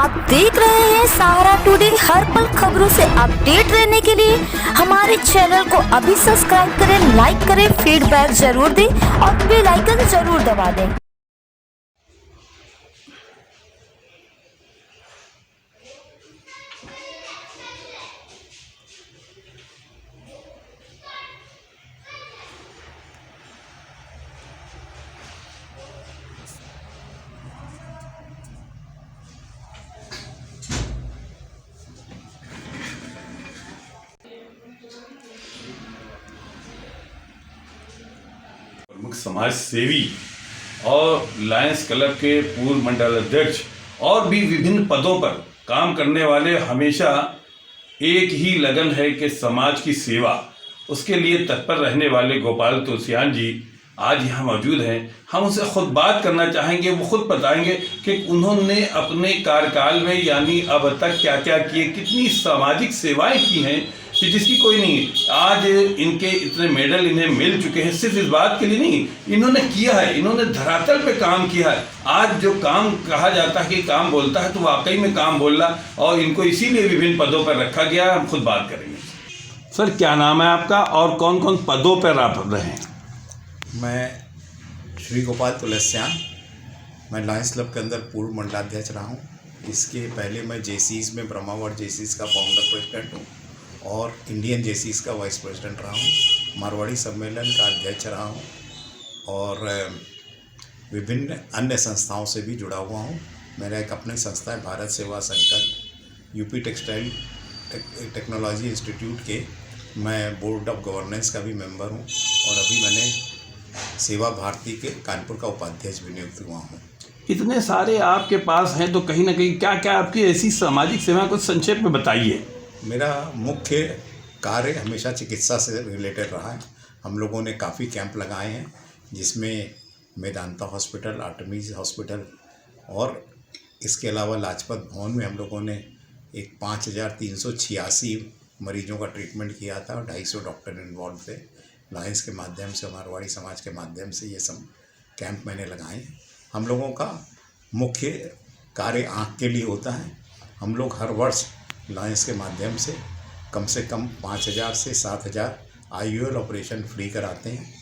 आप देख रहे हैं सहारा टुडे। हर पल खबरों से अपडेट रहने के लिए हमारे चैनल को अभी सब्सक्राइब करें, लाइक करें, फीडबैक जरूर दें और बेल आइकन जरूर दबा दें। प्रमुख समाज सेवी और लायंस क्लब के पूर्व मंडल अध्यक्ष और भी विभिन्न पदों पर काम करने वाले, हमेशा एक ही लगन है कि समाज की सेवा, उसके लिए तत्पर रहने वाले गोपाल तुलसियान जी आज यहाँ मौजूद हैं। हम उनसे खुद बात करना चाहेंगे, वो खुद बताएंगे कि उन्होंने अपने कार्यकाल में यानी अब तक क्या क्या किए, कितनी सामाजिक सेवाएं की हैं कि जिसकी कोई नहीं। आज इनके इतने मेडल इन्हें मिल चुके हैं, सिर्फ इस बात के लिए नहीं, इन्होंने किया है, इन्होंने धरातल पे काम किया है। आज जो काम कहा जाता है कि काम बोलता है, तो वाकई में काम बोल रहा, और इनको इसीलिए विभिन्न पदों पर रखा गया। हम खुद बात करेंगे। सर, क्या नाम है आपका और कौन कौन पदों पर आप रहे हैं? मैं श्री गोपाल तुलसियान, मैं लायंस क्लब के अंदर पूर्व मंडलाध्यक्ष रहा हूँ। इसके पहले मैं जेसीज में ब्रह्मावर्ड जेसीज का फाउंडर प्रेसिडेंट हूँ और इंडियन जेसीज का वाइस प्रेसिडेंट रहा हूँ, मारवाड़ी सम्मेलन का अध्यक्ष रहा हूँ और विभिन्न अन्य संस्थाओं से भी जुड़ा हुआ हूँ। मेरा एक अपनी संस्था है भारत सेवा संकल्प, यूपी टेक्सटाइल टेक्नोलॉजी इंस्टीट्यूट के मैं बोर्ड ऑफ गवर्नेंस का भी मेंबर हूँ और अभी मैंने सेवा भारती के कानपुर का उपाध्यक्ष भी नियुक्त हुआ हूँ। इतने सारे आपके पास हैं, तो कहीं ना कहीं क्या क्या आपकी ऐसी सामाजिक सेवा, कुछ संक्षेप में बताइए। मेरा मुख्य कार्य हमेशा चिकित्सा से रिलेटेड रहा है। हम लोगों ने काफ़ी कैंप लगाए हैं, जिसमें मेदांता हॉस्पिटल, आर्टेमिस हॉस्पिटल और इसके अलावा लाजपत भवन में हम लोगों ने एक 5386 मरीजों का ट्रीटमेंट किया था और 250 डॉक्टर इन्वॉल्व थे। लायंस के माध्यम से, मारवाड़ी समाज के माध्यम से ये सब कैंप मैंने लगाए हैं। हम लोगों का मुख्य कार्य आँख के लिए होता है। हम लोग हर वर्ष लायंस के माध्यम से कम 5000 से 7000 IOL ऑपरेशन फ्री कराते हैं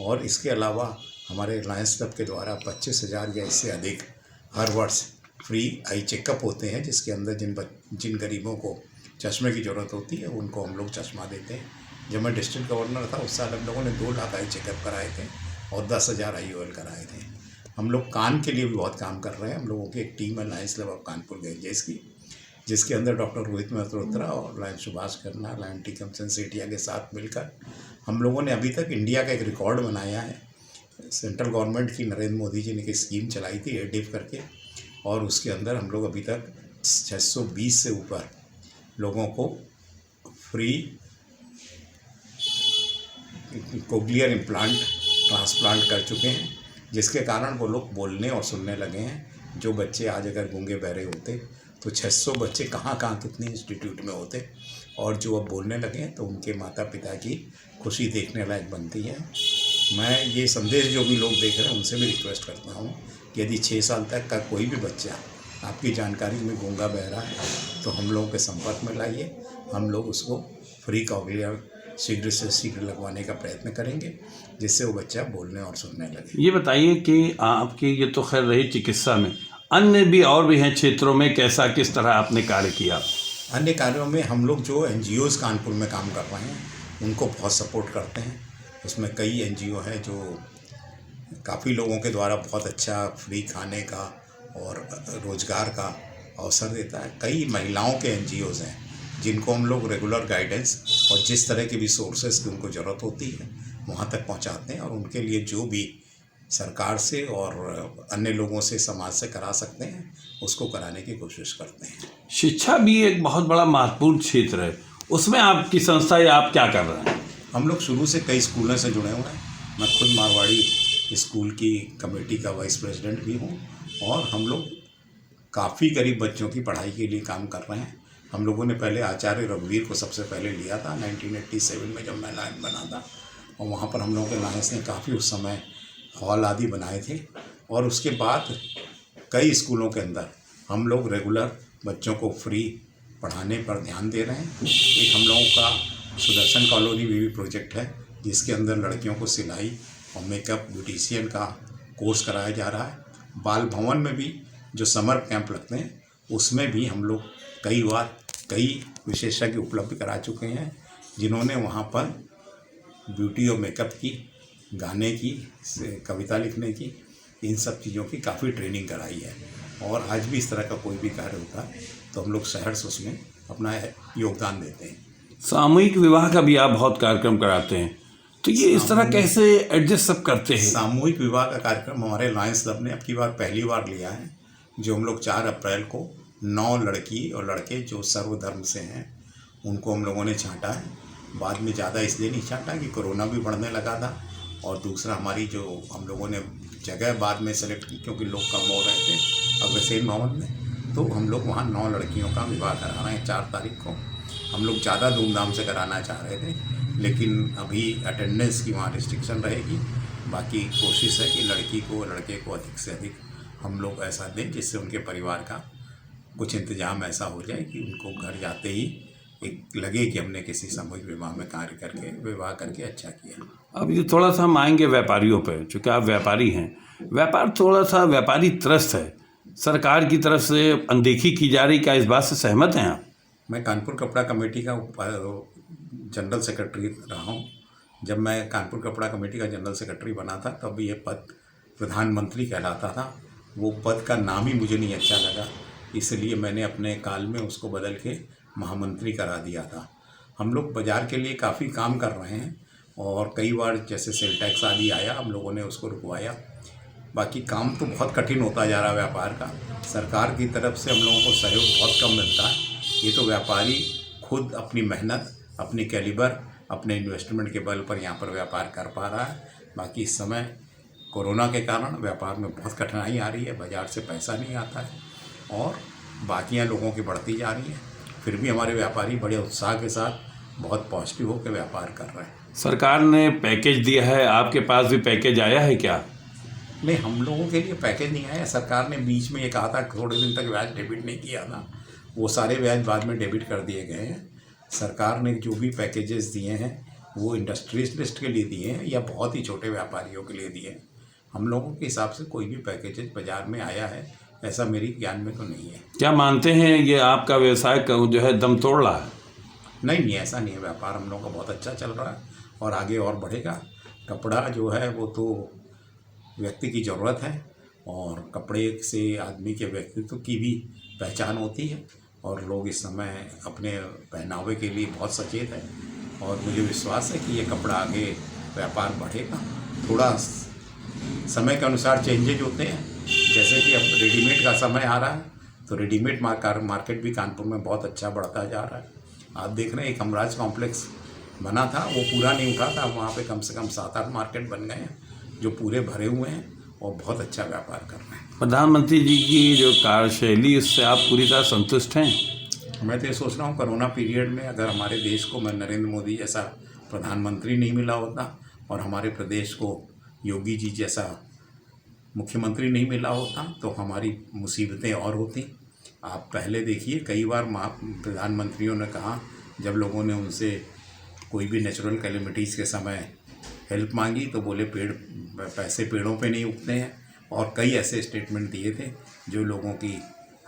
और इसके अलावा हमारे लायंस क्लब के द्वारा 25,000 या इससे अधिक हर वर्ष फ्री आई चेकअप होते हैं, जिसके अंदर जिन गरीबों को चश्मे की ज़रूरत होती है उनको हम लोग चश्मा देते हैं। जब मैं डिस्ट्रिक्ट गवर्नर था उस साल हम लोगों ने 2 लाख आई चेकअप कराए थे और 10,000 IOL कराए थे। हम लोग कान के लिए भी बहुत काम कर रहे हैं। हम लोगों की एक टीम है लायंस क्लब ऑफ कानपुर गंजेस की, जिसके अंदर डॉक्टर रोहित मल्होत्रा और लायन सुभाष खन्ना, लायन टीकमचंद सेठिया के साथ मिलकर हम लोगों ने अभी तक इंडिया का एक रिकॉर्ड बनाया है। सेंट्रल गवर्नमेंट की नरेंद्र मोदी जी ने एक स्कीम चलाई थी एडिफ करके, और उसके अंदर हम लोग अभी तक 620 से ऊपर लोगों को फ्री कोक्लियर इम्प्लांट ट्रांसप्लांट कर चुके हैं, जिसके कारण वो लोग बोलने और सुनने लगे हैं। जो बच्चे आज अगर गूंगे बहरे होते तो 600 बच्चे कहाँ कितने इंस्टीट्यूट में होते, और जो अब बोलने लगे हैं तो उनके माता पिता की खुशी देखने लायक बनती है। मैं ये संदेश जो भी लोग देख रहे हैं उनसे भी रिक्वेस्ट करता हूँ कि यदि 6 साल तक का कोई भी बच्चा आपकी जानकारी में गूंगा बहरा है तो हम लोगों के संपर्क में लाइए। हम लोग उसको फ्री कोक्लियर शीघ्र से शीघ्र लगवाने का प्रयत्न करेंगे, जिससे वो बच्चा बोलने और सुनने लगे। ये बताइए कि आपकी ये तो खैर रही चिकित्सा में, अन्य भी और भी हैं क्षेत्रों में, कैसा किस तरह आपने कार्य किया? अन्य कार्यों में हम लोग जो NGOs कानपुर में काम कर रहे हैं उनको बहुत सपोर्ट करते हैं। उसमें कई NGO हैं जो काफ़ी लोगों के द्वारा बहुत अच्छा फ्री खाने का और रोज़गार का अवसर देता है। कई महिलाओं के NGOs हैं जिनको हम लोग रेगुलर गाइडेंस और जिस तरह की भी सोर्सेस की उनको ज़रूरत होती है वहाँ तक पहुँचाते हैं, और उनके लिए जो भी सरकार से और अन्य लोगों से, समाज से करा सकते हैं उसको कराने की कोशिश करते हैं। शिक्षा भी एक बहुत बड़ा महत्वपूर्ण क्षेत्र है, उसमें आपकी संस्था या आप क्या कर रहे हैं? हम लोग शुरू से कई स्कूलों से जुड़े हुए हैं। मैं खुद मारवाड़ी स्कूल की कमेटी का वाइस प्रेसिडेंट भी हूँ और हम लोग काफ़ी गरीब बच्चों की पढ़ाई के लिए काम कर रहे हैं। हम लोगों ने पहले आचार्य रघुवीर को सबसे पहले लिया था 1987 में, जब मैं लायन बना था, और वहाँ पर हम लोगों के लायंस ने काफ़ी उस समय हॉल आदि बनाए थे। और उसके बाद कई स्कूलों के अंदर हम लोग रेगुलर बच्चों को फ्री पढ़ाने पर ध्यान दे रहे हैं। एक हम लोगों का सुदर्शन कॉलोनी में भी प्रोजेक्ट है जिसके अंदर लड़कियों को सिलाई और मेकअप ब्यूटिशियन का कोर्स कराया जा रहा है। बाल भवन में भी जो समर कैंप लगते हैं उसमें भी हम लोग कई विशेषज्ञ उपलब्ध करा चुके हैं जिन्होंने वहाँ पर ब्यूटी और मेकअप की, गाने की, कविता लिखने की, इन सब चीज़ों की काफ़ी ट्रेनिंग कराई है। और आज भी इस तरह का कोई भी कार्य होता है तो हम लोग शहर से उसमें अपना योगदान देते हैं। सामूहिक विवाह का भी आप बहुत कार्यक्रम कराते हैं, तो ये इस तरह कैसे एडजस्ट सब करते हैं? सामूहिक विवाह का कार्यक्रम हमारे लायंस क्लब ने अब की बार पहली बार लिया है, जो हम लोग 4 अप्रैल को 9 लड़की और लड़के जो सर्वधर्म से हैं उनको हम लोगों ने छांटा है। बाद में ज़्यादा इसलिए नहीं छांटा कि कोरोना भी बढ़ने लगा था, और दूसरा हमारी जो हम लोगों ने जगह बाद में सेलेक्ट की क्योंकि लोग कम हो रहे थे अग्रसेन भवन में, तो हम लोग वहाँ 9 लड़कियों का विवाह करा रहे हैं 4 तारीख को। हम लोग ज़्यादा धूमधाम से कराना चाह रहे थे लेकिन अभी अटेंडेंस की वहाँ रिस्ट्रिक्शन रहेगी। बाकी कोशिश है कि लड़की को लड़के को अधिक से अधिक हम लोग ऐसा दें जिससे उनके परिवार का कुछ इंतजाम ऐसा हो जाए कि उनको घर जाते ही एक लगे कि हमने किसी सामूहिक विवाह में कार्य करके विवाह करके अच्छा किया। अब ये थोड़ा सा हम आएंगे व्यापारियों पर, चूँकि आप व्यापारी हैं। व्यापार थोड़ा सा व्यापारी त्रस्त है, सरकार की तरफ से अनदेखी की जा रही, क्या इस बात से सहमत हैं आप? मैं कानपुर कपड़ा कमेटी का जनरल सेक्रेटरी रहा हूँ। जब मैं कानपुर कपड़ा कमेटी का जनरल सेक्रेटरी बना था तब ये पद प्रधानमंत्री कहलाता था। वो पद का नाम ही मुझे नहीं अच्छा लगा, इसलिए मैंने अपने काल में उसको बदल के महामंत्री करा दिया था। हम लोग बाज़ार के लिए काफ़ी काम कर रहे हैं और कई बार जैसे सेल टैक्स आदि आया हम लोगों ने उसको रुकवाया। बाकी काम तो बहुत कठिन होता जा रहा है व्यापार का। सरकार की तरफ से हम लोगों को सहयोग बहुत कम मिलता है। ये तो व्यापारी खुद अपनी मेहनत, अपनी कैलिबर, अपने इन्वेस्टमेंट के बल पर यहाँ पर व्यापार कर पा रहा है। बाकी इस समय कोरोना के कारण व्यापार में बहुत कठिनाई आ रही है, बाज़ार से पैसा नहीं आता है और बाकियाँ लोगों की बढ़ती जा रही हैं। फिर भी हमारे व्यापारी बड़े उत्साह के साथ बहुत पॉजिटिव होकर व्यापार कर रहे हैं। सरकार ने पैकेज दिया है, आपके पास भी पैकेज आया है क्या? नहीं, हम लोगों के लिए पैकेज नहीं आया। सरकार ने बीच में ये कहा था थोड़े दिन तक ब्याज डेबिट नहीं किया था, वो सारे ब्याज बाद में डेबिट कर दिए गए हैं। सरकार ने जो भी पैकेजेस दिए हैं वो इंडस्ट्रियलिस्ट के लिए दिए हैं या बहुत ही छोटे व्यापारियों के लिए दिए हैं। हम लोगों के हिसाब से कोई भी पैकेजेस बाज़ार में आया है ऐसा मेरी ज्ञान में तो नहीं है। क्या मानते हैं ये आपका व्यवसाय जो है दम तोड़ रहा है? नहीं, ऐसा नहीं है। व्यापार हम लोगों का बहुत अच्छा चल रहा है और आगे और बढ़ेगा। कपड़ा जो है वो तो व्यक्ति की ज़रूरत है और कपड़े से आदमी के व्यक्तित्व की भी पहचान होती है और लोग इस समय अपने पहनावे के लिए बहुत सचेत हैं और मुझे विश्वास है कि ये कपड़ा आगे व्यापार बढ़ेगा। थोड़ा समय के अनुसार चेंजेज होते हैं, जैसे कि अब रेडीमेड का समय आ रहा है तो रेडीमेड मार्केट भी कानपुर में बहुत अच्छा बढ़ता जा रहा है। आप देख रहे हैं एक हमराज कॉम्प्लेक्स बना था, वो पूरा नहीं उठा था, वहाँ पे कम से कम 7-8 मार्केट बन गए हैं जो पूरे भरे हुए हैं और बहुत अच्छा व्यापार कर रहे हैं। प्रधानमंत्री जी की जो कार्यशैली, उससे आप पूरी तरह संतुष्ट हैं? मैं तो ये सोच रहा हूँ कोरोना पीरियड में अगर हमारे देश को नरेंद्र मोदी जैसा प्रधानमंत्री नहीं मिला होता और हमारे प्रदेश को योगी जी जैसा मुख्यमंत्री नहीं मिला होता तो हमारी मुसीबतें और होती। आप पहले देखिए कई बार प्रधानमंत्रियों ने कहा जब लोगों ने उनसे कोई भी नेचुरल कैलेमिटीज़ के समय हेल्प मांगी तो बोले पैसे पेड़ों पे नहीं उगते हैं, और कई ऐसे स्टेटमेंट दिए थे जो लोगों की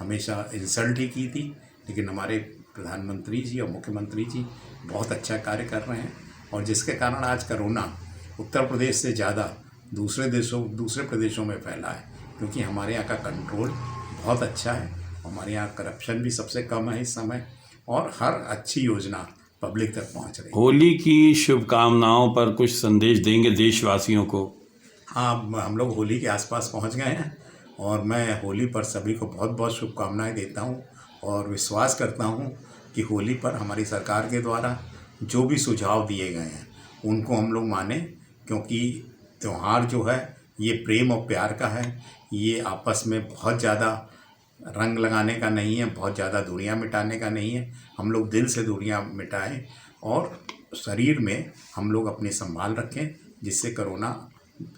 हमेशा इंसल्ट ही की थी। लेकिन हमारे प्रधानमंत्री जी और मुख्यमंत्री जी बहुत अच्छा कार्य कर रहे हैं और जिसके कारण आज कोरोना उत्तर प्रदेश से ज़्यादा दूसरे प्रदेशों में फैला है क्योंकि हमारे यहाँ का कंट्रोल बहुत अच्छा है। हमारे यहाँ करप्शन भी सबसे कम है इस समय और हर अच्छी योजना पब्लिक तक पहुँच रही है। होली की शुभकामनाओं पर कुछ संदेश देंगे देशवासियों को? हाँ, हम लोग होली के आसपास पहुँच गए हैं और मैं होली पर सभी को बहुत बहुत शुभकामनाएं देता हूँ और विश्वास करता हूँ कि होली पर हमारी सरकार के द्वारा जो भी सुझाव दिए गए हैं उनको हम लोग मानें, क्योंकि त्यौहार जो है ये प्रेम और प्यार का है। ये आपस में बहुत ज़्यादा रंग लगाने का नहीं है, बहुत ज़्यादा दूरियां मिटाने का नहीं है। हम लोग दिल से दूरियां मिटाएं और शरीर में हम लोग अपनी संभाल रखें जिससे कोरोना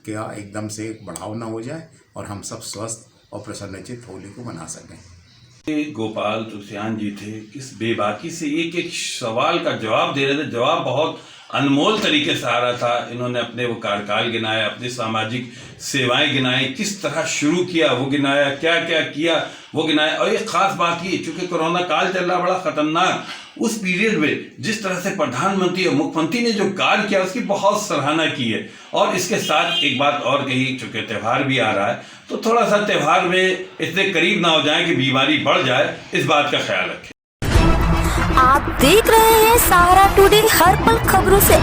का एकदम से बढ़ाव ना हो जाए और हम सब स्वस्थ और प्रसन्नचित्त होली को मना सकें। गोपाल तुलसियान जी थे, किस बेबाकी से एक एक सवाल का जवाब दे रहे थे। जवाब बहुत अनमोल तरीके से आ रहा था। इन्होंने अपने वो कार्यकाल गिनाया, अपनी सामाजिक सेवाएं गिनाई, किस तरह शुरू किया वो गिनाया, क्या क्या किया वो गिनाया। और एक खास बात ये, चूंकि कोरोना काल चल रहा बड़ा खतरनाक, उस पीरियड में जिस तरह से प्रधानमंत्री और मुख्यमंत्री ने जो कार्य किया उसकी बहुत सराहना की है। और इसके साथ एक बात और कही, चूंकि त्यौहार भी आ रहा है तो थोड़ा सा त्यौहार में इतने करीब ना हो जाए कि बीमारी बढ़ जाए, इस बात का ख्याल रखें। आप देख रहे हैं सहारा टुडे, हर पल खबरों से